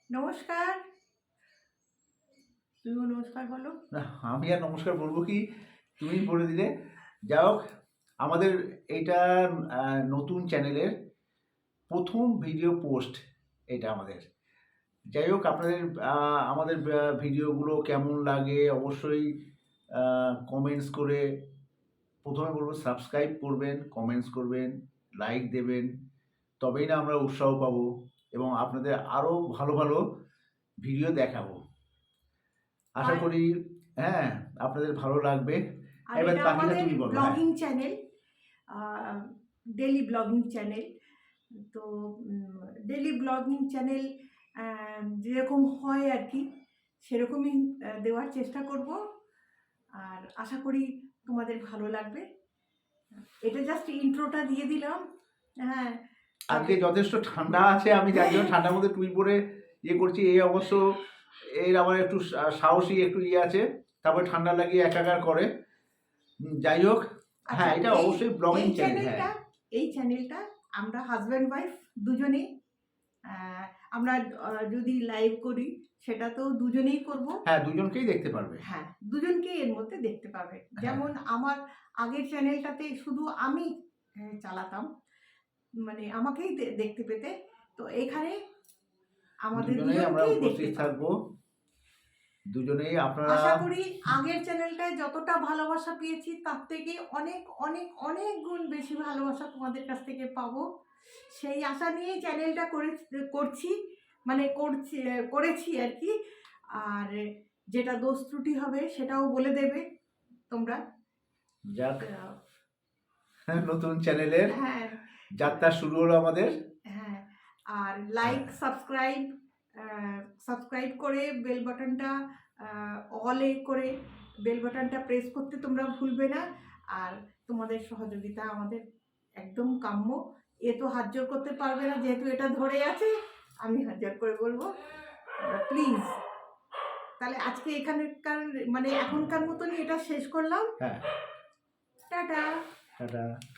নমস্কার। তুমিও নমস্কার বলো। না, আমি আর নমস্কার বলবো কি, তুমি বলে দিলে। যাই হোক, আমাদের এইটা নতুন চ্যানেলের প্রথম ভিডিও পোস্ট এটা আমাদের। যাই হোক, আপনাদের আমাদের ভিডিওগুলো কেমন লাগে অবশ্যই কমেন্টস করে, প্রথমে বলবো সাবস্ক্রাইব করবেন, কমেন্টস করবেন, লাইক দেবেন, তবেই না আমরা উৎসাহ পাবো এবং আপনাদের আরও ভালো ভালো ভিডিও দেখাবো। আশা আর করি হ্যাঁ, আপনাদের ভালো লাগবে। আর এবার এটা বাকিটা আমাদের তুমি বলো। হ্যাঁ, blogging channel, daily blogging channel. তো ডেইলি ব্লগিং চ্যানেল যেরকম হয় আর কি, সেরকমই দেওয়ার চেষ্টা করব। আর আশা করি তোমাদের ভালো লাগবে। এটা জাস্ট ইন্ট্রোটা দিয়ে দিলাম। হ্যাঁ, আজকে যথেষ্ট ঠান্ডা আছে, আমি যার জন্য ঠান্ডার মধ্যে টুপি পরে করছি। এই অবশ্য এর আমার একটু সাহসী একটু আছে, তারপরে ঠান্ডা লাগিয়ে একাকার করে। যাই হোক, হ্যাঁ, এটা অবশ্যই ব্লগিং চ্যানেল। হ্যাঁ, এই চ্যানেলটা আমরা হাজব্যান্ড ওয়াইফ দুজনেই, আমরা যদি লাইভ করি সেটা তো দুজনেই করব। হ্যাঁ, দুজনকেই দেখতে পারবে। হ্যাঁ, দুজনকেই এর মধ্যে দেখতে পাবে। যেমন আমার আগের চ্যানেলটাতে শুধু আমি চালাতাম, মানে আমাকেই দেখতে পেতে। তো এখানে আমাদের দুজনেই আমরা দুজনকেই দেখতে উপস্থিত থাকবো, দুজনেই। আপনারা আশা করি আগের চ্যানেলটায় যতটা ভালোবাসা পেয়েছি তার থেকে অনেক অনেক অনেক গুণ বেশি ভালোবাসা তোমাদের কাছ থেকে পাবো, সেই আশা নিয়েই চ্যানেলটা করছি, মানে করেছি আর কি। আর যেটা দোষ ত্রুটি হবে সেটাও বলে দেবে তোমরা। যাক, নতুন চ্যানেলের হ্যাঁ, যাত্রা শুরু হলো আমাদের। হ্যাঁ। আর লাইক সাবস্ক্রাইব করে বেল বাটনটা অলে করে বেল বাটনটা প্রেস করতে তোমরা ভুলবে না। আর তোমাদের সহযোগিতা আমাদের একদম কাম্য। এ তো হাত জোর করতে পারবে না, যেহেতু এটা ধরে আছে, আমি হাত জোর করে বলবো প্লিজ। তাহলে আজকে এখানকার মানে এখনকার মতনই এটা শেষ করলাম। হ্যাঁ, টাটা। টাটা।